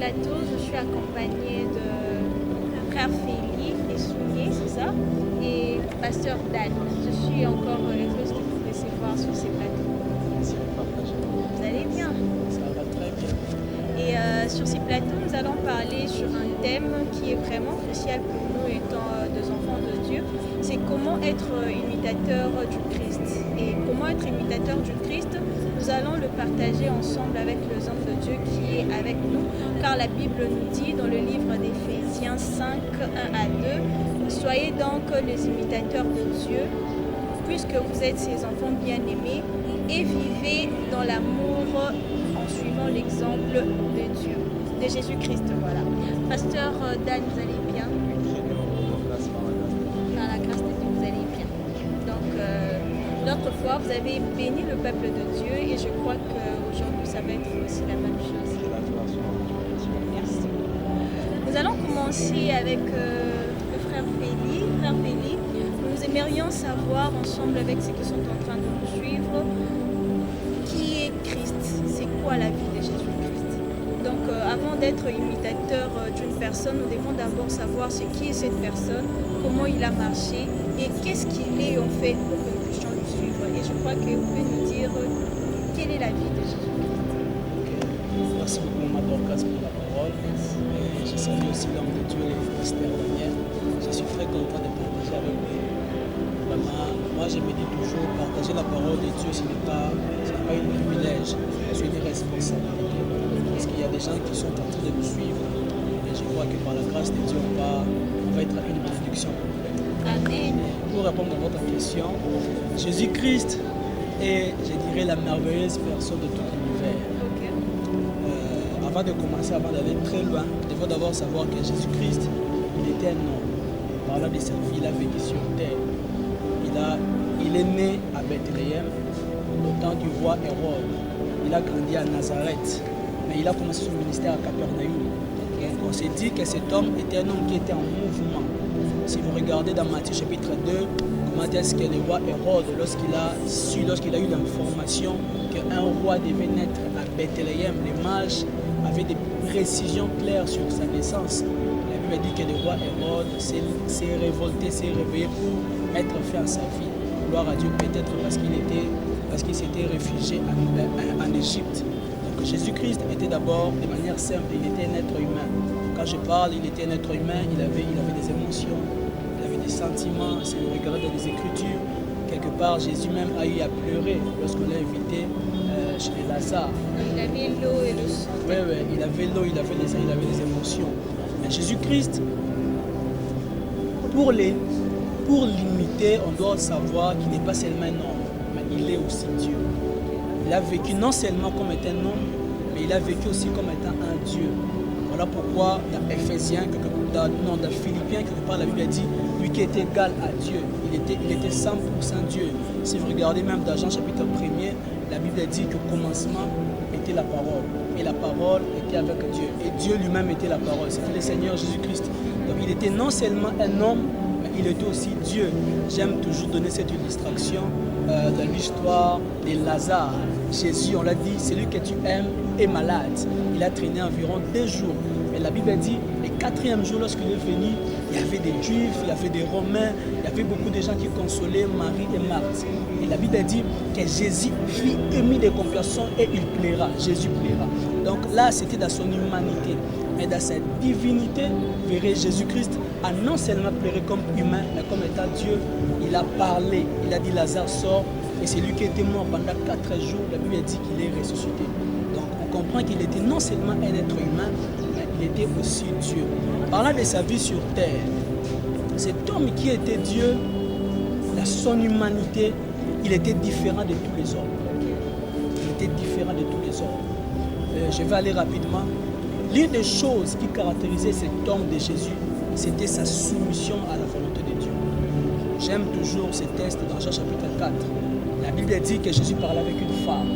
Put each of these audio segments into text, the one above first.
plateau, je suis accompagnée de frère Félix et Soulier, c'est ça, et pasteur Dan. Je suis encore heureuse de vous recevoir sur ces plateaux. Vous allez bien? Ça va très bien. Et sur ces plateaux, nous allons parler sur un thème qui est vraiment crucial pour nous étant des enfants de Dieu. C'est comment être imitateur du Christ. Et comment être imitateur du Christ, nous allons le partager ensemble avec le homme de Dieu qui est avec nous. Car la Bible nous dit dans le livre d'Éphésiens 5, 1 à 2, « Soyez donc les imitateurs de Dieu, puisque vous êtes ses enfants bien-aimés, et vivez dans l'amour en suivant l'exemple de Dieu, de Jésus-Christ. » Voilà. Pasteur Dan, vous allez bien? Par la grâce de Dieu, vous allez bien. Donc, l'autre fois, vous avez béni le peuple de Dieu et je crois qu'aujourd'hui, ça va être aussi la même chose. Merci. Nous allons commencer avec le frère Félix. Frère Félix, nous aimerions savoir ensemble avec ceux qui sont en train de nous suivre, qui est Christ? C'est quoi la vie de Jésus-Christ? Donc, avant d'être imitateur d'une personne, nous devons d'abord savoir ce qui est cette personne, comment il a marché et qu'est-ce qu'il est en fait pour que nous puissions le suivre. Et je crois que vous pouvez nous dire quelle est la vie de Jésus-Christ. Merci beaucoup, Madame Dorcas, pour la parole. Et je salue aussi l'homme de Dieu, Esther Daniel. Je suis très content de partager avec vous. Vraiment, moi je me dis toujours, partager la parole de Dieu, ce n'est pas un privilège, c'est une responsabilité. Parce qu'il y a des gens qui sont en train de nous suivre. Et je crois que par la grâce de Dieu, on va être une bénédiction complète. Amen. Pour répondre à votre question, Jésus-Christ est, je dirais, la merveilleuse personne de tout l'univers. Okay. Avant de commencer, avant d'aller très loin, il faut d'abord savoir que Jésus-Christ, il était un homme. Par là de sa vie, il a vécu sur terre. Il est né à Bethléem, au temps du roi Hérode. Il a grandi à Nazareth, mais il a commencé son ministère à Capernaum. Donc on s'est dit que cet homme était un homme qui était en mouvement. Si vous regardez dans Matthieu chapitre 2, comment est-ce que le roi Hérode, lorsqu'il a eu l'information qu'un roi devait naître à Bethléem, les mages avaient des précisions claires sur sa naissance. La Bible dit que le roi Hérode s'est révolté, s'est réveillé pour mettre fin à sa vie. Gloire à Dieu, peut-être parce qu'il s'était réfugié en Égypte. Donc Jésus-Christ était d'abord, de manière simple, il était un être humain. Quand je parle, il était un être humain, il avait des émotions, il avait des sentiments. Si vous regardez dans les Écritures, quelque part, Jésus même a eu à pleurer lorsqu'on l'a invité chez Lazare. Il avait l'eau et le sang. Oui, il avait l'eau, il avait les émotions. Mais Jésus-Christ, pour l'imiter, on doit savoir qu'il n'est pas seulement un homme, mais il est aussi Dieu. Il a vécu non seulement comme étant un homme, mais il a vécu aussi comme étant un Dieu. Voilà pourquoi dans Éphésiens, dans Philippiens, quelque part, la Bible dit, lui qui était égal à Dieu, il était 100% Dieu. Si vous regardez même dans Jean chapitre 1er, la Bible dit qu'au commencement était la parole. Et la parole était avec Dieu. Et Dieu lui-même était la parole. C'était le Seigneur Jésus-Christ. Donc il était non seulement un homme, mais il était aussi Dieu. J'aime toujours donner cette illustration dans l'histoire de Lazare. Jésus, on l'a dit, celui que tu aimes est malade. Il a traîné environ 2 jours. Mais la Bible dit, le 4e jour, lorsqu'il est venu, il y avait des Juifs, il y avait des Romains, il y avait beaucoup de gens qui consolaient Marie et Marthe. Et la Bible dit que Jésus fut ému de compassion et il plaira. Jésus plaira. Donc là, c'était dans son humanité. Mais dans sa divinité, vous verrez, Jésus-Christ a non seulement pleuré comme humain, mais comme étant Dieu. Il a parlé, il a dit Lazare sort. Et c'est lui qui était mort pendant 4 jours. La Bible dit qu'il est ressuscité. Donc on comprend qu'il était non seulement un être humain, mais il était aussi Dieu. Parlant de sa vie sur terre, cet homme qui était Dieu, son humanité, il était différent de tous les hommes. Il était différent de tous les hommes. Je vais aller rapidement. L'une des choses qui caractérisait cet homme de Jésus, c'était sa soumission à la volonté de Dieu. J'aime toujours ce texte dans Jean chapitre 4. La Bible dit que Jésus parlait avec une femme.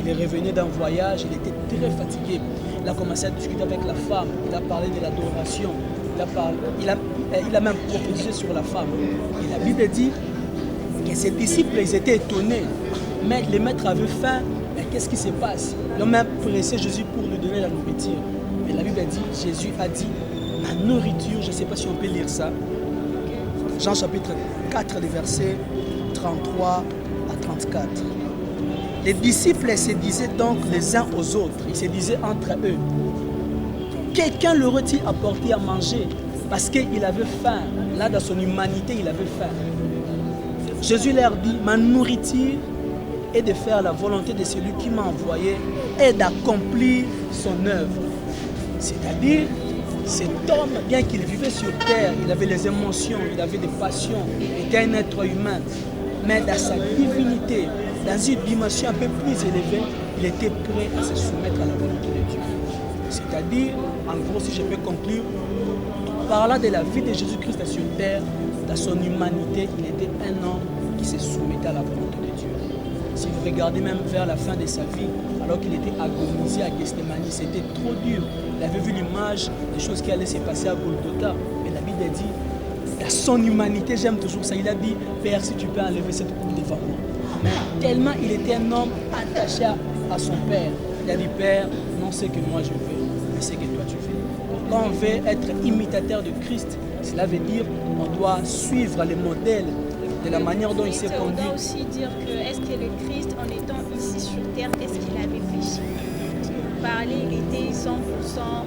Il est revenu d'un voyage, il était très fatigué. Il a commencé à discuter avec la femme, il a parlé de l'adoration, il a même prophétisé sur la femme. Et la Bible dit que ses disciples ils étaient étonnés. Mais les maîtres avaient faim, mais qu'est-ce qui se passe? Ils ont même pressé Jésus pour lui donner la nourriture. Mais la Bible dit, Jésus a dit, ma nourriture, je ne sais pas si on peut lire ça. Jean chapitre 4, les versets 33 à 34. Les disciples se disaient donc les uns aux autres, ils se disaient entre eux, quelqu'un leur a-t-il apporté à manger? Parce qu'il avait faim. Là, dans son humanité, il avait faim. Jésus leur dit, ma nourriture est de faire la volonté de celui qui m'a envoyé et d'accomplir son œuvre. C'est-à-dire, cet homme, bien qu'il vivait sur terre, il avait les émotions, il avait des passions, il était un être humain. Mais dans sa divinité, dans une dimension un peu plus élevée, il était prêt à se soumettre à la volonté de Dieu. C'est-à-dire, en gros, si je peux conclure, parlant de la vie de Jésus-Christ sur terre, dans son humanité, il était un homme qui se soumettait à la volonté de Dieu. Si vous regardez même vers la fin de sa vie, alors qu'il était agonisé à Gethsémani, c'était trop dur. Il avait vu l'image des choses qui allaient se passer à Golgotha. Mais la Bible dit, dans son humanité, j'aime toujours ça, il a dit, Père, si tu peux enlever cette coupe devant moi. Mais tellement il était un homme attaché à son Père, il a dit, Père, non c'est que moi je veux, mais c'est que toi tu veux. Quand on veut être imitateur de Christ, cela veut dire qu'on doit suivre les modèles de la manière dont il s'est conduit. On doit aussi dire que est-ce que le Christ, en étant ici sur terre, est-ce qu'il avait péché? Parce que vous parlez, il était 100%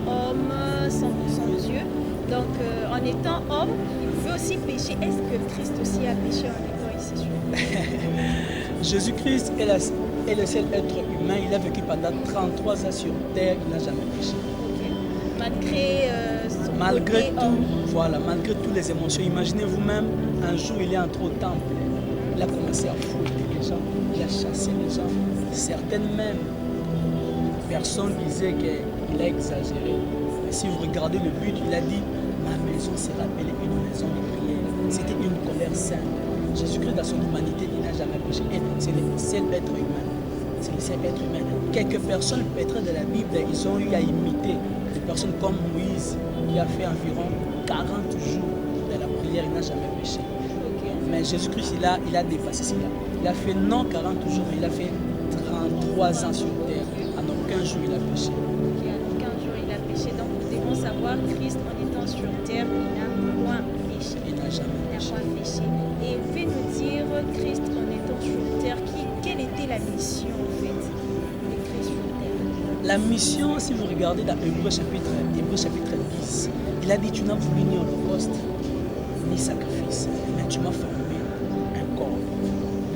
homme, 100% Dieu. Donc en étant homme, il pouvait aussi pécher. Est-ce que le Christ aussi a péché en étant ici sur terre? Jésus-Christ est le seul être humain. Il a vécu pendant 33 ans sur terre, il n'a jamais péché. Malgré tout, voilà, malgré toutes les émotions, imaginez vous-même, un jour il est entré au temple, il a commencé à fouetter les gens, il a chassé les gens. Certaines même personnes disaient qu'il a exagéré. Mais si vous regardez le but, il a dit, ma maison sera appelée une maison de prière. C'était une colère sainte. Jésus-Christ dans son humanité, il n'a jamais péché. C'est le seul être humain. C'est le seul être humain. Quelques personnes, peut-être de la Bible, ils ont eu à imiter des personnes comme Moïse, qui a fait environ 40 jours de la prière, il n'a jamais péché. Mais Jésus-Christ, il a dépassé cela. Il a fait non 40 jours, mais il a fait 33 ans sur terre. En aucun jour, il a péché. En aucun jour, il a péché. Donc, nous devons savoir, Christ, en étant sur terre, il n'a point péché. Il n'a jamais péché. Et vous pouvez nous dire, Christ, en étant sur terre, quelle était la mission, en fait, de Christ sur terre? La mission, si vous regardez dans Hébreu chapitre 10, il a dit, tu n'as voulu ni holocauste, ni sacrifice, mais tu m'as formé un corps.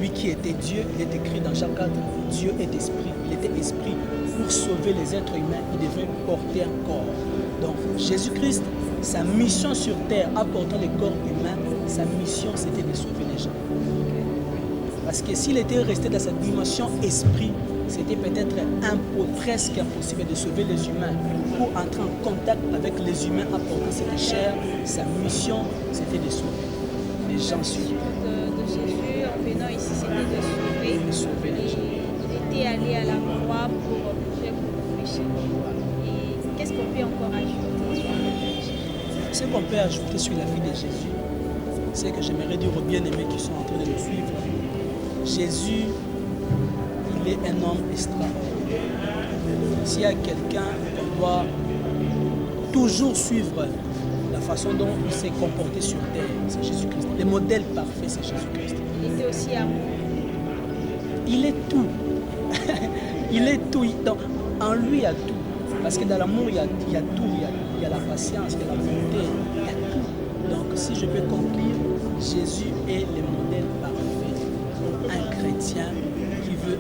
Lui qui était Dieu, il est écrit dans Jean 4, Dieu est esprit. Il était esprit. Pour sauver les êtres humains, il devait porter un corps. Donc Jésus-Christ, sa mission sur terre, apportant le corps humain, sa mission c'était de sauver les gens. Parce que s'il était resté dans sa dimension esprit, c'était peut-être presque impossible de sauver les humains. Pour entrer en contact avec les humains apportant cette chair, sa mission c'était de sauver les gens sur terre. De Jésus en venant ici, c'était de sauver les gens. Il était allé à la croix pour mourir pour nos péchés. Et qu'est-ce qu'on peut encore ajouter sur la vie de Jésus? Ce qu'on peut ajouter sur la vie de Jésus, c'est que j'aimerais dire aux bien-aimés qui sont en train de nous suivre, Jésus, il est un homme extraordinaire. S'il y a quelqu'un qu'on doit toujours suivre la façon dont il s'est comporté sur terre, c'est Jésus-Christ. Le modèle parfait, c'est Jésus-Christ. Il était aussi amour. Il est tout. Il est tout. Donc, en lui, il y a tout. Parce que dans l'amour, il y a tout. Il y a la patience, il y a la bonté, il y a tout. Donc, si je peux conclure, Jésus est le modèle parfait. Un chrétien qui veut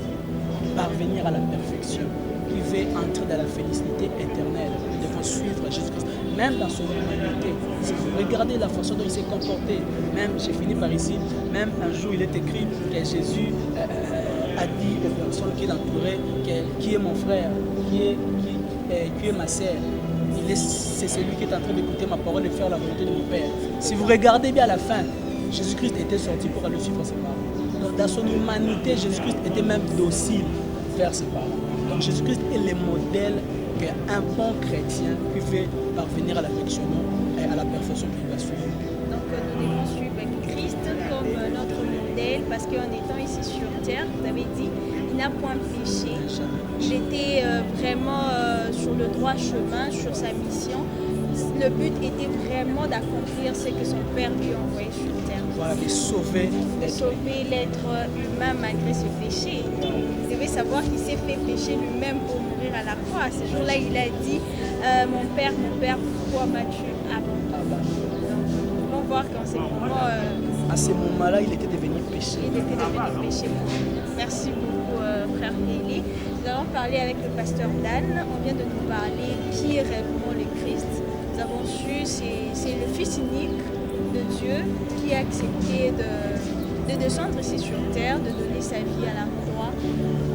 parvenir à la perfection, qui veut entrer dans la félicité éternelle. Nous devons suivre Jésus-Christ. Même dans son humanité, si vous regardez la façon dont il s'est comporté, même, j'ai fini par ici, même un jour il est écrit que Jésus a dit aux personnes qui l'entouraient, qui est mon frère, qui est ma sœur. C'est celui qui est en train d'écouter ma parole et faire la volonté de mon Père. Si vous regardez bien à la fin, Jésus-Christ était sorti pour aller suivre ses parents. Donc dans son humanité, Jésus-Christ était même docile vers ses parents. Donc Jésus-Christ est le modèle qu'un bon chrétien qui veut parvenir à l'affection et à la perfection qu'il va suivre. Donc nous devons suivre Christ comme notre modèle parce qu'en étant ici sur terre, vous avez dit, il n'a point péché. Il était vraiment sur le droit chemin, sur sa mission. Le but était vraiment d'accomplir ce que son Père lui a envoyé sur terre. Voilà, de sauver l'être humain malgré ses péchés. Donc, vous devez savoir qu'il s'est fait pécher lui-même pour mourir à la croix. Ce jour-là, il a dit mon Père, pourquoi m'as-tu abandonné? Nous pouvons voir qu'en ces moments, à ce moment-là, il était devenu péché. Il était devenu péché pour nous. Merci beaucoup, frère Nelly. Nous allons parler avec le pasteur Dan. On vient de nous parler qui est réellement le Christ. Nous avons su c'est le Fils unique de Dieu qui a accepté de descendre ici sur terre, de donner sa vie à la croix,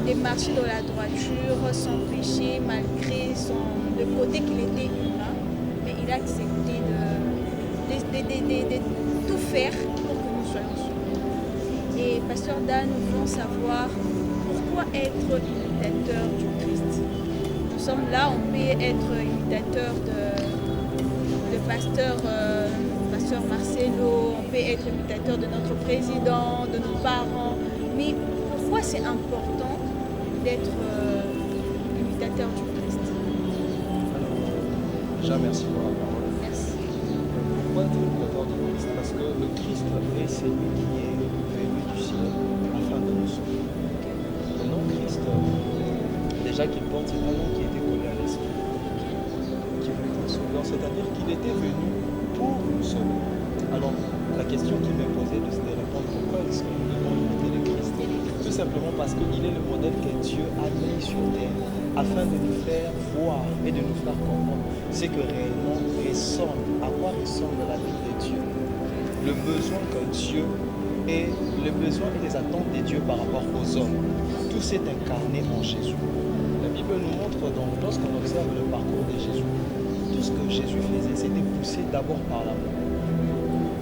de marcher dans la droiture sans péché, malgré le côté qu'il était humain. Mais il a accepté de tout faire pour que nous soyons sauvés. Et pasteur Dan, nous voulons savoir pourquoi être imitateur du Christ. Nous sommes là, on peut être imitateur de pasteur Marcelo, on peut être imitateur de notre président, de nos parents. Mais pourquoi c'est important d'être imitateur du Christ? Alors, déjà merci pour la parole. Merci. Pourquoi être imitateur du Christ? Parce que le Christ est celui qui est venu du ciel afin de nous sauver. Le nom Christ, déjà qu'il porte, c'est un nom qui était collé à l'esprit, qui veut dire sauveur, c'est-à-dire qu'il était venu pour nous sauver. Alors, la question qui m'est posée de répondre pourquoi est-ce que nous devons imiter le Christ? Tout simplement parce qu'il est le modèle que Dieu a mis sur terre afin de nous faire voir et de nous faire comprendre ce que réellement ressemble, à quoi ressemble la vie de Dieu. Le besoin que Dieu et le besoin et les attentes de Dieu par rapport aux hommes. Tout s'est incarné en Jésus. La Bible nous montre donc, lorsqu'on observe le parcours de Jésus, tout ce que Jésus faisait, c'était poussé d'abord par l'amour.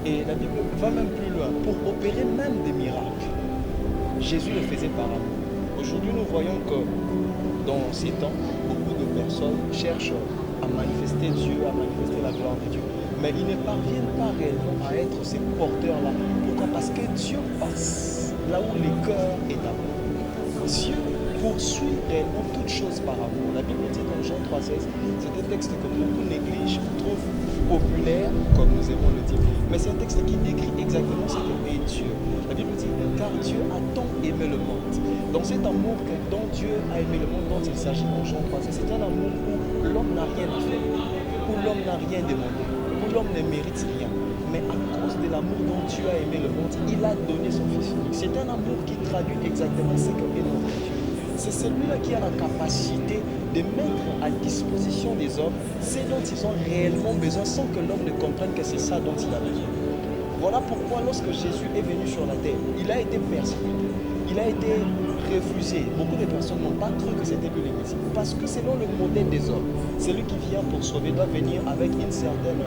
Et la Bible va même plus loin, pour opérer même des miracles. Jésus le faisait par amour. Aujourd'hui, nous voyons que dans ces temps, beaucoup de personnes cherchent à manifester Dieu, à manifester la gloire de Dieu. Mais ils ne parviennent pas réellement à être ces porteurs-là. Pourquoi? Parce que Dieu passe là où le cœur est d'amour. Dieu poursuit réellement toutes choses par amour. La Bible dit dans Jean 3,16, c'est un texte que beaucoup négligent, trouvent populaire, comme nous aimons le dire. Mais c'est un texte qui décrit exactement ce qu'est Dieu. La Bible dit, car Dieu a tant aimé le monde. Dans cet amour dont Dieu a aimé le monde, dont il s'agit dans Jean 3,16, c'est un amour où l'homme n'a rien à faire, où l'homme n'a rien demandé, où l'homme ne mérite rien. Mais à cause de l'amour dont Dieu a aimé le monde, il a donné son Fils unique. C'est un amour qui traduit exactement ce qu'est notre Dieu. C'est celui-là qui a la capacité de mettre à disposition des hommes ce dont ils ont réellement besoin sans que l'homme ne comprenne que c'est ça dont il a besoin. Voilà pourquoi lorsque Jésus est venu sur la terre, il a été persécuté, il a été refusé. Beaucoup de personnes n'ont pas cru que c'était lui le Messie. Parce que selon le modèle des hommes, celui qui vient pour sauver doit venir avec une certaine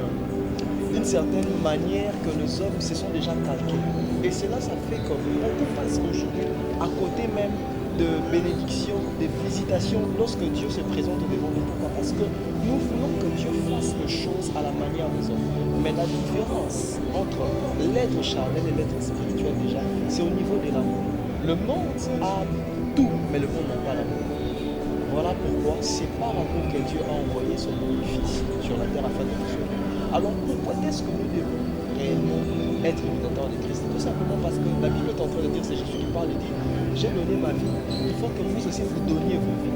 manière que les hommes se sont déjà calqués. Et cela, ça fait que beaucoup passent aujourd'hui à côté même de bénédiction, de visitation lorsque Dieu se présente devant nous. Pourquoi? Parce que nous voulons que Dieu fasse les choses à la manière des hommes. Mais la différence entre l'être charnel et l'être spirituel déjà, c'est au niveau de l'amour. Le monde a tout, mais le monde n'a pas l'amour. Voilà pourquoi c'est par amour que Dieu a envoyé son unique Fils sur la terre afin de nous sauver. Alors pourquoi est-ce que nous devons réellement être imitateurs de Christ? Tout simplement parce que la Bible est en train de dire, c'est Jésus qui parle et dit, j'ai donné ma vie, il faut que vous aussi vous donniez vos vies.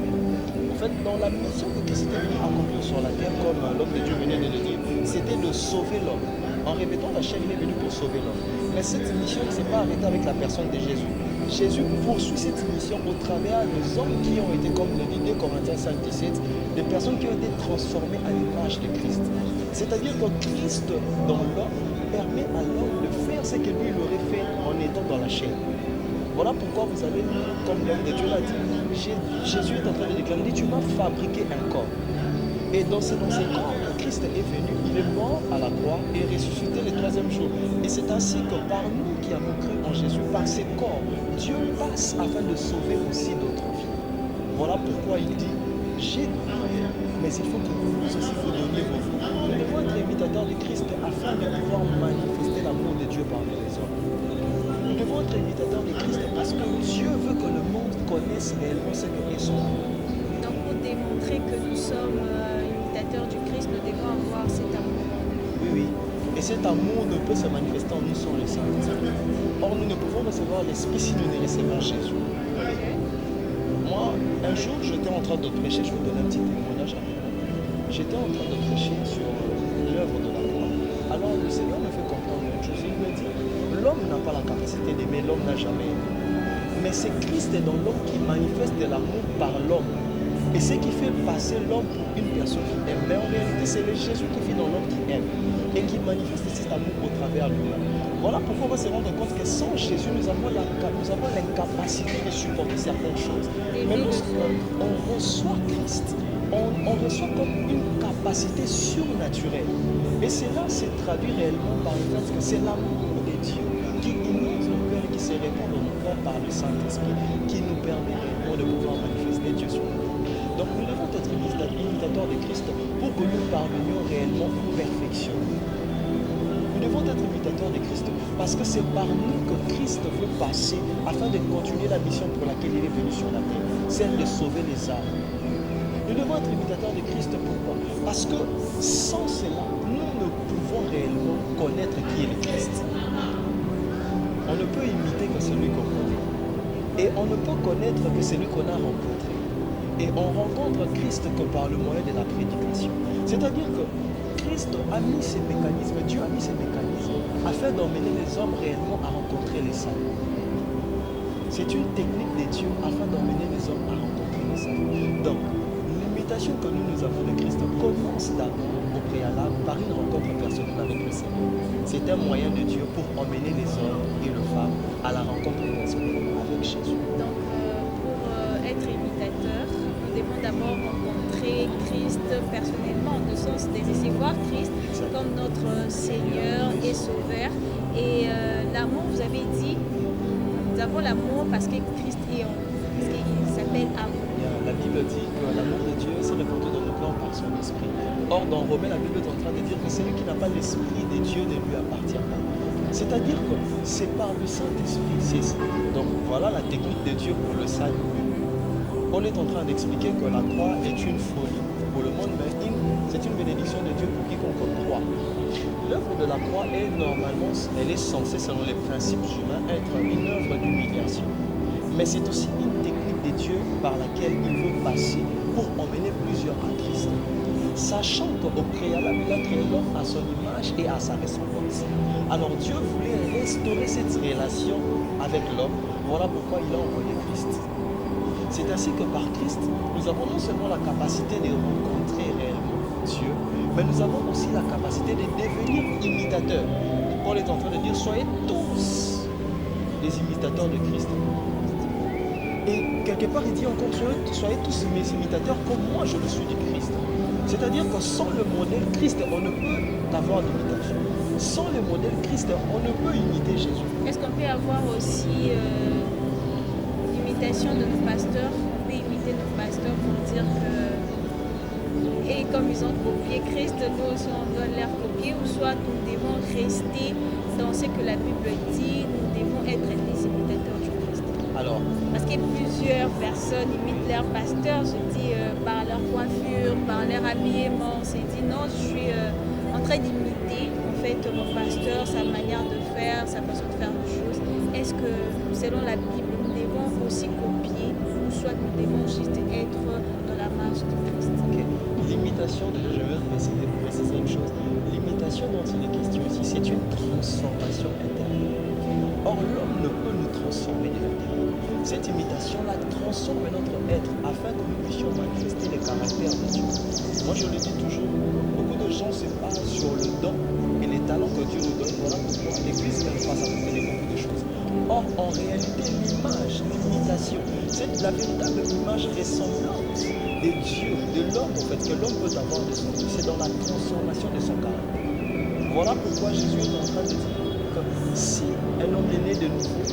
En fait, dans la mission que Christ était venu accomplir sur la terre, comme l'homme de Dieu venait de le dire, c'était de sauver l'homme. En répétant la chair, il est venu pour sauver l'homme. Mais cette mission ne s'est pas arrêtée avec la personne de Jésus. Jésus poursuit cette mission au travers des hommes qui ont été, comme le dit 2 Corinthiens 5,17, des personnes qui ont été transformées à l'image de Christ. C'est-à-dire que Christ, dans l'homme, permet à l'homme de faire ce que lui il aurait fait en étant dans la chair. Voilà pourquoi vous avez, comme l'homme de Dieu l'a dit, Jésus est en train de déclarer, tu m'as fabriqué un corps. Et dans ce corps, Christ est venu, il est mort à la croix et ressuscité le 3e jour. Et c'est ainsi que par nous qui avons cru en Jésus, par ces corps, Dieu passe afin de sauver aussi d'autres vies. Voilà pourquoi il dit, j'ai donné, mais il faut que vous aussi vous donniez vos vies. Nous devons être imitateurs de Christ afin de pouvoir manifester l'amour de Dieu parmi les hommes. Nous devons être imitateurs de Christ parce que Dieu veut que le monde connaisse réellement ce que est son amour. Donc pour démontrer que nous sommes Oui, oui. Et cet amour ne peut se manifester en nous sans le Saint-Esprit. Or, nous ne pouvons recevoir l'Esprit si nous ne recevons Jésus. Moi, un jour, j'étais en train de prêcher, je vais vous donner un petit témoignage rapidement. J'étais en train de prêcher sur l'œuvre de la croix. Alors, le Seigneur me fait comprendre une chose. Il me dit, l'homme n'a pas la capacité d'aimer, l'homme n'a jamais aimé. Mais c'est Christ dans l'homme qui manifeste de l'amour par l'homme. Et ce qui fait passer l'homme pour une personne qui aime. Mais en réalité, c'est le Jésus qui vit dans l'homme qui aime et qui manifeste cet amour au travers de l'homme. Voilà pourquoi on va se rendre compte que sans Jésus, nous avons l'incapacité de supporter certaines choses. Mais lorsqu'on reçoit Christ, on reçoit comme une capacité surnaturelle. Et cela se traduit réellement par le fait que c'est l'amour de Dieu qui inonde nos cœurs et qui se répand dans nos cœurs par le Saint-Esprit, qui nous permet réellement de pouvoir manifester Dieu sur nous. Donc nous devons être imitateurs de Christ pour que nous parvenions réellement à perfection. Nous devons être imitateurs de Christ parce que c'est par nous que Christ veut passer afin de continuer la mission pour laquelle il est venu sur la terre, celle de sauver les âmes. Nous devons être imitateurs de Christ, pourquoi? Parce que sans cela, nous ne pouvons réellement connaître qui est le Christ. On ne peut imiter que celui qu'on connaît. Et on ne peut connaître que celui qu'on a rencontré. Et on rencontre Christ que par le moyen de la prédication. C'est-à-dire que Christ a mis ses mécanismes, Dieu a mis ses mécanismes afin d'emmener les hommes réellement à rencontrer les saints. C'est une technique de Dieu afin d'emmener les hommes à rencontrer les saints. Donc, l'imitation que nous avons de Christ commence d'abord au préalable par une rencontre personnelle avec le Seigneur. C'est un moyen de Dieu pour emmener les hommes et les femmes à la rencontre personnelle avec Jésus. Donc, pour être imitateur, nous devons d'abord rencontrer Christ personnellement, en le sens de recevoir Christ comme notre Seigneur et Sauveur. Et l'amour, vous avez dit, nous avons l'amour parce que Christ est en nous, parce qu'il s'appelle amour. La Bible dit que l'amour de Dieu s'est répandu dans nos cœurs par son esprit. Or, dans Romains, la Bible est en train de dire que celui qui n'a pas l'esprit de Dieu ne lui appartient pas. C'est-à-dire que c'est par le Saint-Esprit. Donc voilà la technique de Dieu pour le salut. On est en train d'expliquer que la croix est une folie pour le monde, mais c'est une bénédiction de Dieu pour quiconque croit. L'œuvre de la croix est normalement, elle est censée, selon les principes humains, être une œuvre d'humiliation. Mais c'est aussi une technique de Dieu par laquelle il veut passer pour emmener plusieurs à Christ. Sachant qu'au préalable, il a créé l'homme à son image et à sa ressemblance. Alors Dieu voulait restaurer cette relation avec l'homme. Voilà pourquoi il a envoyé Christ. C'est ainsi que par Christ, nous avons non seulement la capacité de rencontrer réellement Dieu, mais nous avons aussi la capacité de devenir imitateurs. Paul est en train de dire, soyez tous des imitateurs de Christ. Et quelque part, il dit encore, soyez tous mes imitateurs comme moi je le suis du Christ. C'est-à-dire que sans le modèle Christ, on ne peut avoir d'imitation. Sans le modèle Christ, on ne peut imiter Jésus. Est-ce qu'on peut avoir aussi l'imitation de nos pasteurs? On peut imiter nos pasteurs pour dire que, et comme ils ont copié Christ, nous aussi on doit leur copier, ou soit nous devons rester dans ce que la Bible dit, nous devons être des imitateurs du Christ. Alors, parce que plusieurs personnes imitent leur pasteur, je dis par leur coiffure, par leur habillement. C'est dit non, je suis en train d'imiter en fait mon pasteur, sa manière de faire, sa façon de faire les choses. Est-ce que selon la Bible, nous devons aussi copier ou soit nous devons juste être dans la marche de Christ? Okay. L'imitation, je veux préciser une chose. L'imitation dont il est question ici, c'est une transformation intérieure. Or, l'homme ne peut nous transformer de l'intérieur. Cette imitation-là transforme notre être afin que nous puissions manifester le caractère de Dieu. Moi, je le dis toujours, beaucoup de gens se basent sur le don et les talents que Dieu nous donne. Voilà pourquoi l'Église n'aime pas s'approprier beaucoup de choses. Or, en réalité, l'image, l'imitation, c'est la véritable image ressemblante de Dieu, de l'homme, en fait, que l'homme peut avoir de son Dieu. C'est dans la transformation de son caractère. Voilà pourquoi Jésus est en train de dire que si un homme est né de nouveau,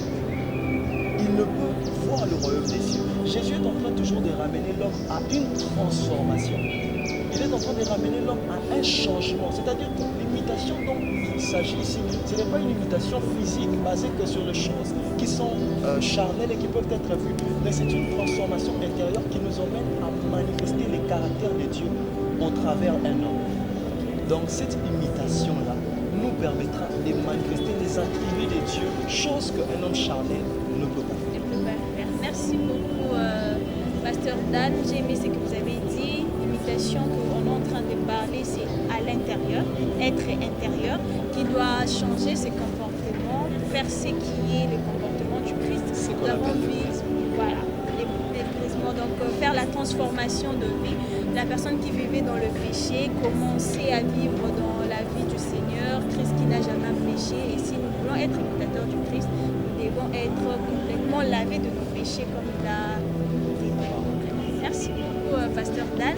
il ne peut voir le royaume des cieux. Jésus est en train toujours de ramener l'homme à une transformation. Il est en train de ramener l'homme à un changement. C'est-à-dire que l'imitation dont il s'agit ici, ce n'est pas une imitation physique basée que sur les choses qui sont charnelles et qui peuvent être vues, mais c'est une transformation intérieure qui nous emmène à manifester les caractères de Dieu au travers d'un homme. Donc cette imitation-là nous permettra de manifester les attributs de Dieu, chose qu'un homme charnel ne peut pas faire. Ne peut pas faire. Merci beaucoup, Pasteur Dan. J'ai aimé ce que vous avez dit. L'imitation qu'on est en train de parler, c'est à l'intérieur, être intérieur, qui doit changer ses comportements, faire ce qui est le comportement du Christ. C'est qu'on Nous avons appelle vu, voilà, l'épuisement. Donc, faire la transformation de vie. La personne qui vivait dans le péché, commencer à vivre dans la vie du Seigneur, Christ qui n'a jamais péché. Et si nous voulons être imitateurs du Christ, nous devons être complètement lavés de nos péchés comme il a dit. Merci beaucoup, Pasteur Dan.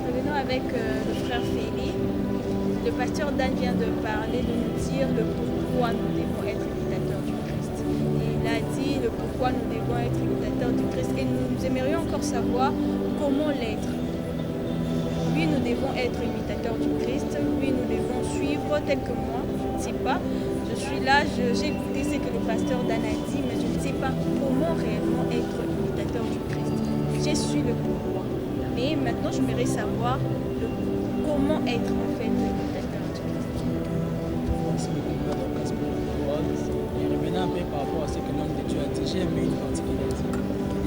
Revenons avec le frère Félix. Le pasteur Dan vient de parler, de nous dire le pourquoi nous devons être imitateurs du Christ. Il a dit le pourquoi nous devons être imitateurs du Christ. Et nous aimerions encore savoir comment l'être. Oui, nous devons être imitateurs du Christ. Oui, nous devons suivre tel que moi. Je ne sais pas. Je suis là, j'ai écouté ce que le pasteur Dan a dit, mais je ne sais pas comment réellement être imitateur du Christ. J'ai su le pourquoi. Mais maintenant, je voudrais savoir comment être en fait imitateur du Christ. Merci beaucoup, Madame Casper. Et revenant un peu par rapport à ce que l'homme de Dieu a dit, j'ai aimé une partie qu'il a dit.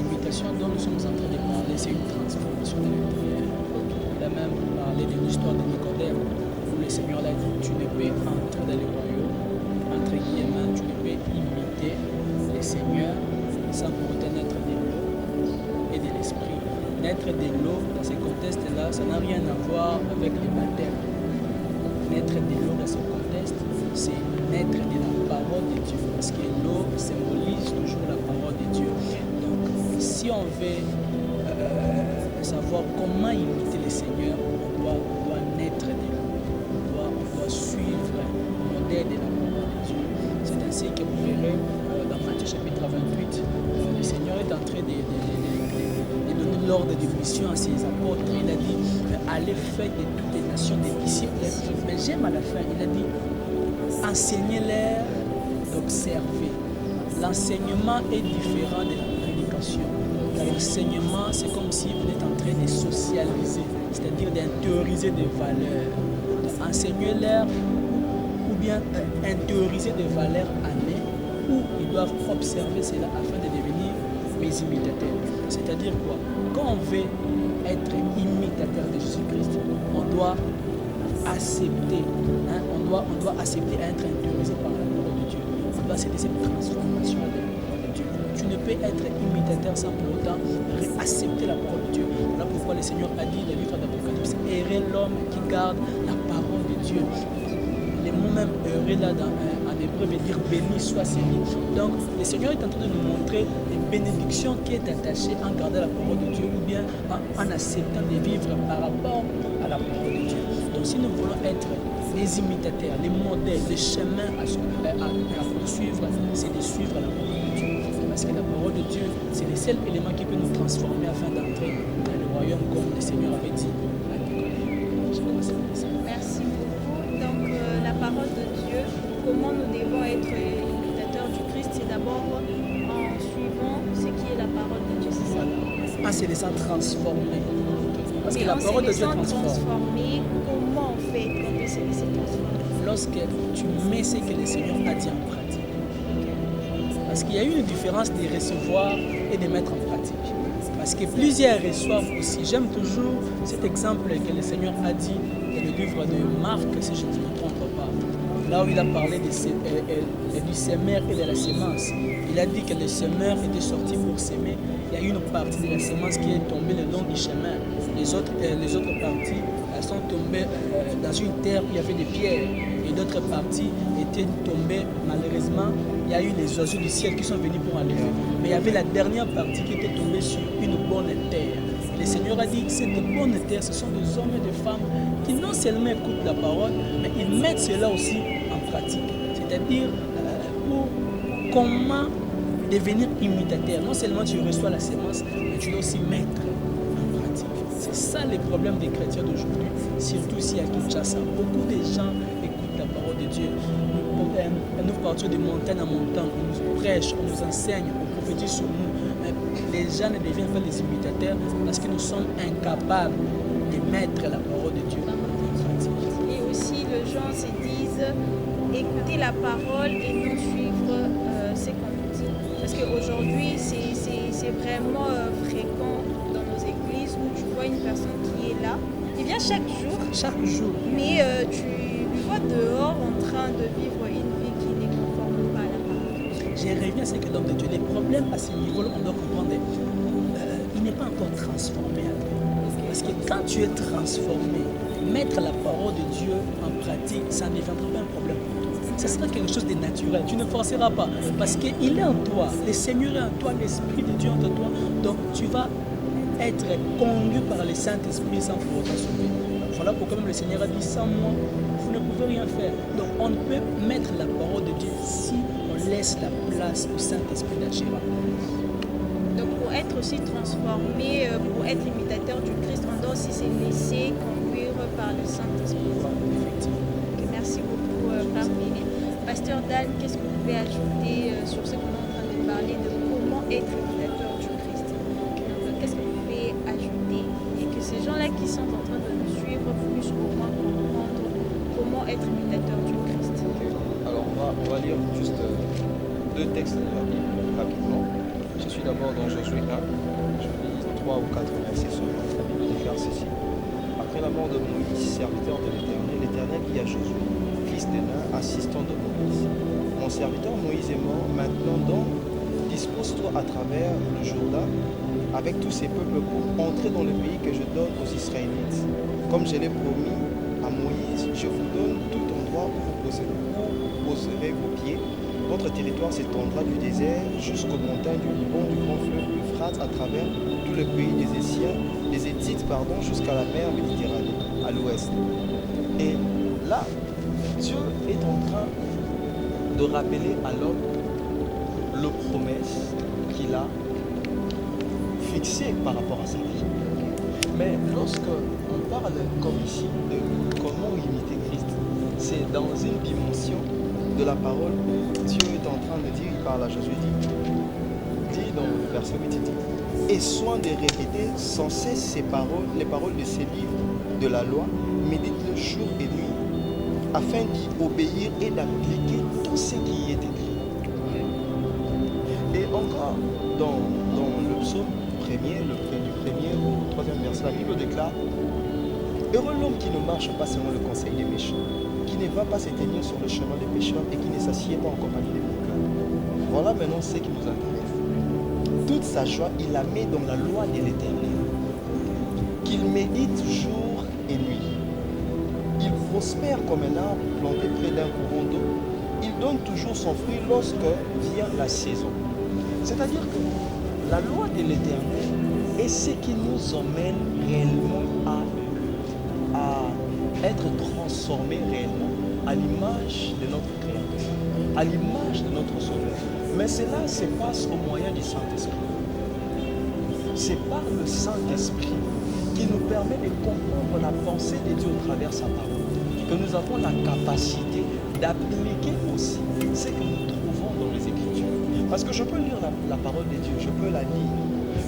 L'imitation dont nous sommes en train de parler, c'est une transformation de l'intérieur. Il a même parlé de l'histoire de Nicodème, où le Seigneur l'a dit, tu ne peux entrer dans le royaume, entre guillemets, tu ne peux imiter le Seigneur sans pour autant naître de l'eau et de l'esprit. Naître de l'eau, dans ce contexte-là, ça n'a rien à voir avec le baptême. Naître de l'eau dans ce contexte, c'est naître de la parole de Dieu, parce que l'eau symbolise toujours la parole de Dieu. Donc, si on veut savoir comment imiter le Seigneur, on doit naître de l'eau. On doit suivre le modèle de la parole de Dieu. C'est ainsi que vous verrez dans Matthieu chapitre 28, le Seigneur est en train de donner l'ordre de mission à ses apôtres. Il a dit, allez faire de toutes les nations des disciples. Mais j'aime à la fin, il a dit, enseignez-leur d'observer. L'enseignement est différent de la prédication. L'enseignement, c'est comme si vous êtes en train de socialiser, c'est-à-dire d'intérioriser des valeurs. Enseignez-leur ou bien intérioriser des valeurs années où ils doivent observer cela afin de devenir mes imitateurs. C'est-à-dire quoi? Quand on veut être imitateur de Jésus-Christ, on doit accepter, on doit accepter à être intériorisé par la parole de Dieu. On doit accepter cette transformation de la parole de Dieu. Tu ne peux être imitateur sans pour autant accepter la parole de Dieu. Voilà pourquoi le Seigneur a dit dans le livre d'Apocalypse, heureux l'homme qui garde la parole de Dieu. Les mots même heureux là en hébreu veut dire béni soit celui. Donc le Seigneur est en train de nous montrer les bénédictions qui est attachée en gardant la parole de Dieu ou bien en acceptant de vivre par rapport à la parole de Dieu. Donc si nous voulons être les imitateurs, les modèles, les chemins à poursuivre, c'est de suivre la parole de Dieu. Parce que la parole de Dieu, c'est le seul élément qui peut nous transformer afin d'entrer dans le royaume comme le Seigneur avait dit à Nicodème. Je commence à dire ça. Merci beaucoup. Donc, la parole de Dieu, comment nous devons être imitateurs du Christ, c'est d'abord en suivant ce qui est la parole de Dieu, c'est ça? En se laissant transformer. Parce que Mais la parole de Dieu transforme. Comment on fait pour se laisser transformer? Lorsque tu mets ce que le Seigneur a dit en pratique. Parce qu'il y a une différence de recevoir et de mettre en pratique. Parce que plusieurs reçoivent aussi. J'aime toujours cet exemple que le Seigneur a dit dans le livre de Marc, si je ne me trompe pas. Là où il a parlé du semeur et de la semence. Il a dit que le semeur était sorti pour s'aimer. Il y a une partie de la semence qui est tombée le long du chemin. Les autres parties elles sont tombées dans une terre où il y avait des pierres. Et d'autres parties étaient tombées, malheureusement, il y a eu les oiseaux du ciel qui sont venus pour enlever. Mais il y avait la dernière partie qui était tombée sur une bonne terre. Le Seigneur a dit que cette bonne terre, ce sont des hommes et des femmes qui non seulement écoutent la parole, mais ils mettent cela aussi en pratique. C'est-à-dire, pour comment devenir imitateur. Non seulement tu reçois la sémence, mais tu dois aussi mettre en pratique. C'est ça le problème des chrétiens d'aujourd'hui, surtout ici à Kinshasa. Beaucoup de gens écoutent la parole de Dieu. Nous partons de montagne en montagne, on nous prêche, on nous enseigne, on prophétise sur nous. Mais les gens ne deviennent pas des imitateurs parce que nous sommes incapables de mettre la parole de Dieu en pratique. Et aussi, les gens se disent écouter la parole et non suivre ce qu'on nous dit. Parce qu'aujourd'hui, c'est vraiment fréquent dans nos églises où tu vois une personne qui est là, il vient chaque jour, mais tu lui vois dehors en train de vivre une vie qui n'est conforme pas à la parole. Je reviens à ce que l'homme de Dieu. Les problèmes à ce niveau-là, on doit comprendre, il n'est pas encore transformé. Parce que quand tu es transformé, mettre la parole de Dieu en pratique, ça ne deviendra pas un problème pour toi. Ça sera quelque chose de naturel. Tu ne forceras pas. Parce qu'il est en toi. Le Seigneur est en toi. L'Esprit de Dieu est en toi. Donc tu vas être conduit par le Saint-Esprit sans pour autant sauver. Voilà pourquoi même le Seigneur a dit sans moi, vous ne pouvez rien faire. Donc on ne peut mettre la parole de Dieu si on laisse la place au Saint-Esprit d'agir. Donc pour être aussi transformé, pour être imitateur du Christ, on doit aussi se laisser conduire par le Saint-Esprit. Effectivement. Okay, merci beaucoup, Frère Billy. Pasteur Dan, qu'est-ce que vous pouvez ajouter sur ce qu'on est en train de parler de comment être imitateur du Christ? Donc, qu'est-ce que vous pouvez ajouter et que ces gens-là qui sont en train de nous suivre puissent au moins comprendre comment être imitateur du Christ? Alors on va lire juste deux textes de la Bible rapidement. Je suis d'abord dans Josué 1, je lis 3 ou 4 versets seulement. La Bible déclare ceci. Après la mort de Moïse, serviteur de l'Éternel, l'Éternel dit à Josué, fils de Nun, assistant de Moïse, mon serviteur Moïse est mort, maintenant donc, dispose-toi à travers le Jourdain avec tous ces peuples pour entrer dans le pays que je donne aux Israélites. Comme je l'ai promis à Moïse, je vous donne tout endroit où vous poserez vos pieds. Votre territoire s'étendra du désert jusqu'aux montagnes du Liban, du grand fleuve Euphrates, à travers tout le pays des Hétites, jusqu'à la mer Méditerranée, à l'ouest. Et là, Dieu est en train de rappeler à l'homme le promesse qu'il a fixée par rapport à sa vie. Mais lorsque on parle comme ici de comment imiter Christ, c'est dans une dimension de la parole où Dieu est en train de dire, il parle à Josué, dit dans le verset 8, il dit, et soin de répéter sans cesse ces paroles, les paroles de ces livres de la loi, médite-le jour et nuit, afin d'y obéir et d'appliquer tout ce qui y est écrit. Et encore, dans le psaume premier, du premier au troisième verset, la Bible déclare, heureux l'homme qui ne marche pas selon le conseil des méchants, qui ne va pas se tenir sur le chemin des pécheurs et qui ne s'assied pas en compagnie des moqueurs. Voilà maintenant ce qui nous intéresse. Toute sa joie, il la met dans la loi de l'Éternel, qu'il médite jour et nuit. Il prospère comme un arbre planté près d'un courant d'eau. Il donne toujours son fruit lorsque vient la saison. C'est-à-dire que la loi de l'Éternel est ce qui nous emmène réellement à être transformés réellement à l'image de notre Créateur, à l'image de notre Sauveur. Mais cela se passe au moyen du Saint-Esprit. C'est par le Saint-Esprit qui nous permet de comprendre la pensée de Dieu au travers de sa parole, que nous avons la capacité d'appliquer aussi ce que nous trouvons dans les Écritures. Parce que je peux lire la parole de Dieu, je peux la lire,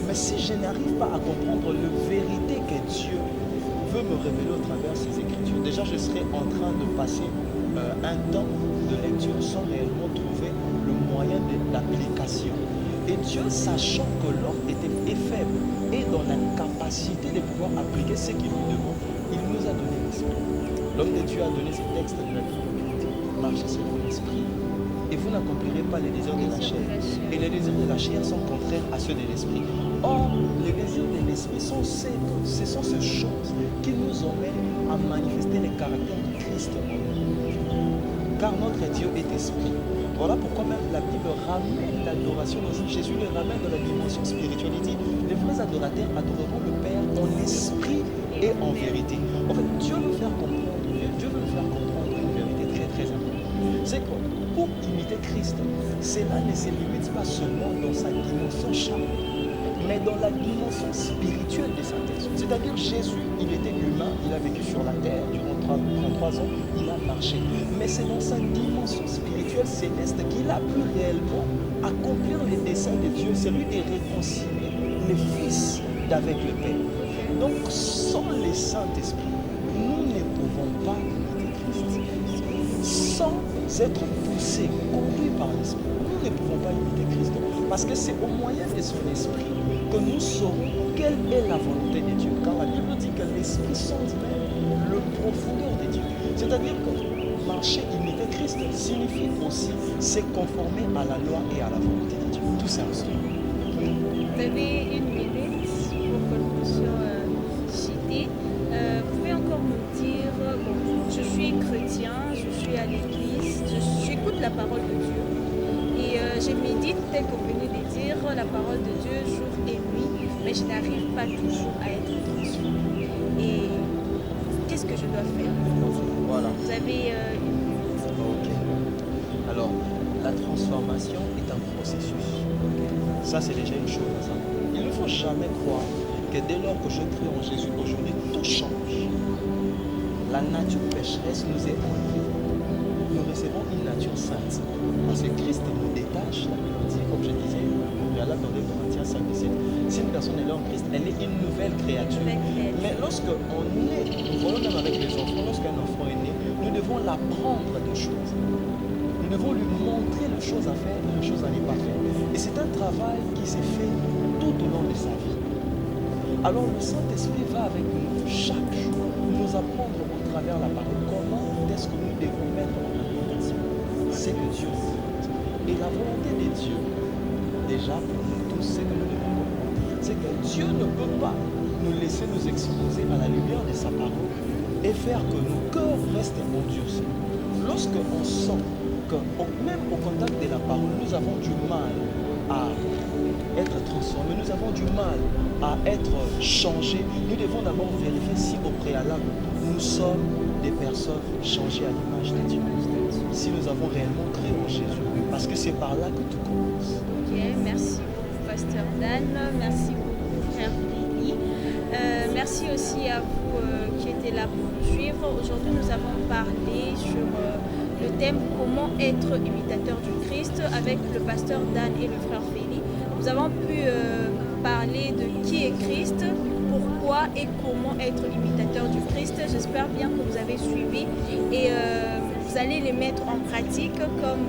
mais si je n'arrive pas à comprendre la vérité que Dieu veut me révéler au travers de ces Écritures, déjà je serai en train de passer un temps de lecture sans réellement trouver le moyen d'application. Et Dieu, sachant que l'homme est faible et dans l'incapacité de pouvoir appliquer ce qu'il lui demande, il nous a donné l'esprit. L'homme de Dieu a donné ce texte de la Bible qui dit, marchez selon l'esprit et vous n'accomplirez pas les désirs de la chair. Et les désirs de la chair sont contraires à ceux de l'esprit. Or, les désirs de l'esprit ce sont ces choses qui nous emmènent à manifester les caractères de Christ en nous. Car notre Dieu est esprit. Voilà pourquoi même la Bible ramène l'adoration aussi. Jésus les ramène dans la dimension spirituelle. Il dit, les vrais adorateurs adoreront le Père en esprit et en vérité. En fait, Dieu veut faire comprendre une vérité très très importante. C'est que pour imiter Christ, cela ne se limite pas seulement dans sa dimension charnelle, mais dans la dimension spirituelle de sa tête. C'est-à-dire Jésus, il était humain, il a vécu sur la terre durant 33 ans, il a marché. Mais c'est dans sa dimension spirituelle céleste qu'il a pu réellement accomplir les desseins de Dieu, celui de réconcilier les fils d'avec le Père. Donc sans le Saint-Esprit, nous ne pouvons pas imiter Christ. Sans être poussé, conduit par l'Esprit, nous ne pouvons pas imiter Christ. Parce que c'est au moyen de son esprit que nous saurons quelle est la volonté de Dieu. Car la Bible dit que l'Esprit sonde même le profondeur de Dieu. C'est-à-dire que marcher, imiter Christ signifie aussi se conformer à la loi et à la volonté de Dieu. Tout ça aussi. Vous avez une minute pour que nous puissions citer. Vous pouvez encore nous dire, bon, je suis chrétien, je suis à l'église, j'écoute la parole de Dieu. Et je médite, tel que vous venez de dire, la parole de Dieu jour et nuit, mais je n'arrive pas toujours à être transformée. Et qu'est-ce que je dois faire? Voilà. Vous avez une minute. Ok. Alors, la transformation est un processus. Ça, c'est déjà une chose à savoir. Il ne faut jamais croire que dès lors que je crie en Jésus, aujourd'hui, tout change. La nature pécheresse nous est enlevée. Nous recevons une nature sainte. Parce que Christ nous détache, la Bible dit, comme je disais, dans 2 Corinthiens 5 et 7, si une personne est là en Christ, elle est une nouvelle créature. Mais lorsqu'on est, nous voyons même avec les enfants, lorsqu'un enfant est né, nous devons l'apprendre des choses. Nous devons lui montrer les choses à faire et les choses à ne pas faire. Et c'est un travail qui s'est fait tout au long de sa vie. Alors le Saint-Esprit va avec nous chaque jour, nous apprendre au travers la parole comment est-ce que nous devons mettre en application ce que Dieu veut. Et la volonté de Dieu, déjà pour nous tous, c'est que nous devons comprendre. C'est que Dieu ne peut pas nous laisser nous exposer à la lumière de sa parole et faire que nos cœurs restent endurcis. Lorsqu'on sent que même au contact de la parole, nous avons du mal à être transformés, nous avons du mal à être changés, nous devons d'abord vérifier si au préalable, nous sommes des personnes changées à l'image de Dieu. Si nous avons réellement cru en Jésus, parce que c'est par là que tout commence. Ok, merci beaucoup, Pasteur Dan. Merci beaucoup, Frère Billy. Merci aussi à vous qui étiez là pour nous suivre. Aujourd'hui, nous avons parlé sur le thème comment être imitateur du Christ avec le Pasteur Dan et le Frère Félix. Nous avons pu parler de qui est Christ, pourquoi et comment être imitateur du Christ. J'espère bien que vous avez suivi et vous allez les mettre en pratique. Comme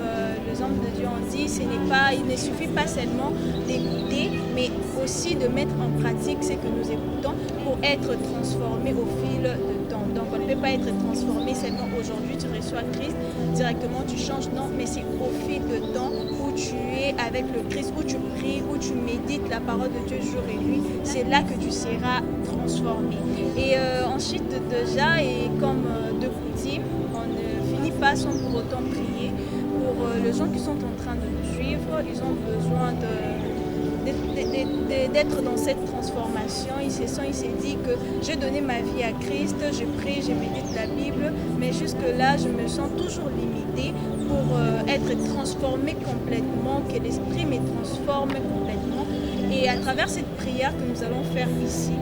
les hommes de Dieu ont dit, il ne suffit pas seulement d'écouter, mais aussi de mettre en pratique ce que nous écoutons pour être transformé au fil de temps. Donc on ne peut pas être transformé seulement aujourd'hui, tu reçois Christ, directement tu changes. Non, mais c'est au fil de temps où tu es avec le Christ, où tu pries, où tu médites la parole de Dieu jour et nuit. C'est là que tu seras transformé. Et ensuite déjà, et comme de coutume, on ne finit pas sans pour autant prier. Pour les gens qui sont en train de nous suivre, ils ont besoin d'être dans cette transformation. Ils se disent que j'ai donné ma vie à Christ, je prie, je médite la Bible, mais jusque-là, je me sens toujours limitée pour être transformée complètement, que l'Esprit me transforme complètement. Et à travers cette prière que nous allons faire ici,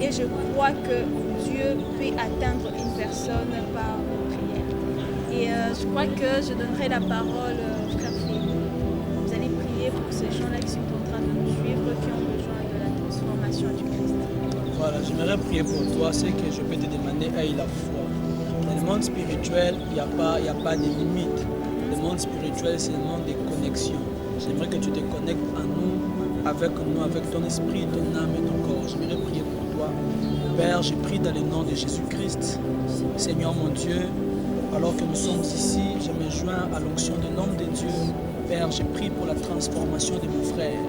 et je crois que Dieu peut atteindre une personne par nos prières. Et je crois que je donnerai la parole au Frère Félix. Vous allez prier pour ces gens-là qui sont en train de nous suivre, qui ont besoin de la transformation du Christ. Voilà, j'aimerais prier pour toi. C'est que je peux te demander aie la foi. Dans le monde spirituel, il n'y a pas de limite. Le monde spirituel, c'est le monde des connexions. J'aimerais que tu te connectes à nous, avec ton esprit, ton âme et ton corps. J'aimerais prier pour toi. Père, je prie dans le nom de Jésus-Christ. Seigneur mon Dieu, alors que nous sommes ici, je me joins à l'onction de l'homme de Dieu. Père, je prie pour la transformation de mon frère.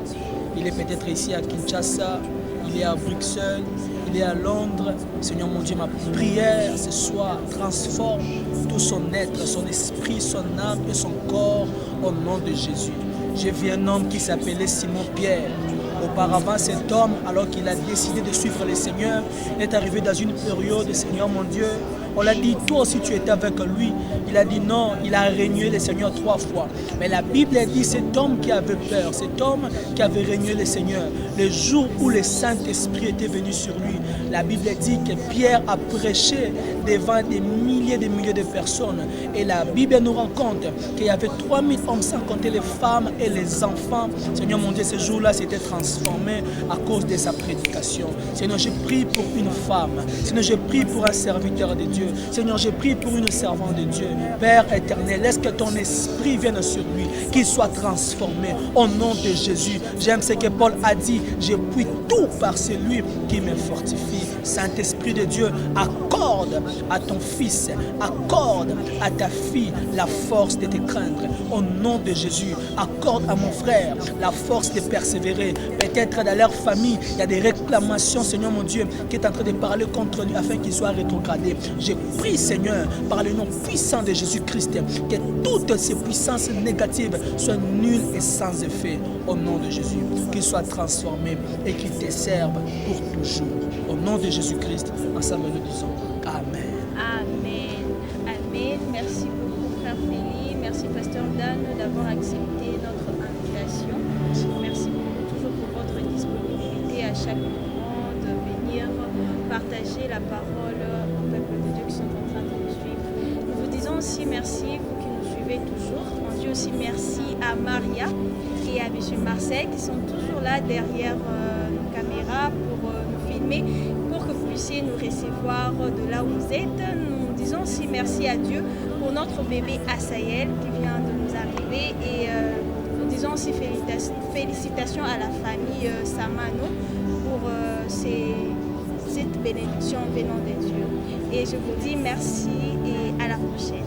Il est peut-être ici à Kinshasa, il est à Bruxelles, il est à Londres. Seigneur mon Dieu, ma prière ce soir transforme tout son être, son esprit, son âme et son corps au nom de Jésus. J'ai vu un homme qui s'appelait Simon Pierre. Auparavant, cet homme, alors qu'il a décidé de suivre le Seigneur, est arrivé dans une période, Seigneur mon Dieu, on l'a dit, toi aussi tu étais avec lui. Il a dit non, il a régné le Seigneur 3 fois. Mais la Bible a dit, cet homme qui avait peur, cet homme qui avait régné le Seigneur, le jour où le Saint-Esprit était venu sur lui, la Bible dit que Pierre a prêché devant des milliers de personnes. Et la Bible nous rend compte qu'il y avait 3000 hommes sans compter les femmes et les enfants. Seigneur mon Dieu, ce jour-là s'était transformé à cause de sa prédication. Seigneur, je prie pour une femme. Seigneur, je prie pour un serviteur de Dieu. Dieu. Seigneur, je prie pour une servante de Dieu. Père éternel, laisse que ton esprit vienne sur lui, qu'il soit transformé au nom de Jésus. J'aime ce que Paul a dit, je puis tout par celui qui me fortifie. Saint-Esprit de Dieu, accorde à ton fils, accorde à ta fille la force de te craindre. Au nom de Jésus, accorde à mon frère la force de persévérer. Peut-être dans leur famille, il y a des réclamations, Seigneur mon Dieu, qui est en train de parler contre lui afin qu'il soit rétrogradé. Je prie, Seigneur, par le nom puissant de Jésus-Christ, que toutes ces puissances négatives soient nulles et sans effet. Au nom de Jésus, qu'il soit transformé et qu'il te serve pour toujours. Au nom de Jésus-Christ, ensemble nous disons Amen. Amen. Amen. Merci beaucoup, Frère Félix. Merci, Pasteur Dan, d'avoir accepté notre invitation. Merci beaucoup toujours pour votre disponibilité à chaque moment de venir partager la parole au peuple de Dieu qui sont en train de nous suivre. Nous vous disons aussi merci, vous qui nous suivez toujours. On dit aussi merci à Maria et à M. Marcel qui sont toujours là derrière nos caméras pour nous filmer, pour que vous puissiez nous recevoir de là où vous êtes. Nous disons aussi merci à Dieu pour notre bébé Asaël qui vient de nous arriver et nous disons aussi félicitations à la famille Samano pour cette bénédiction venant de Dieu. Et je vous dis merci et à la prochaine.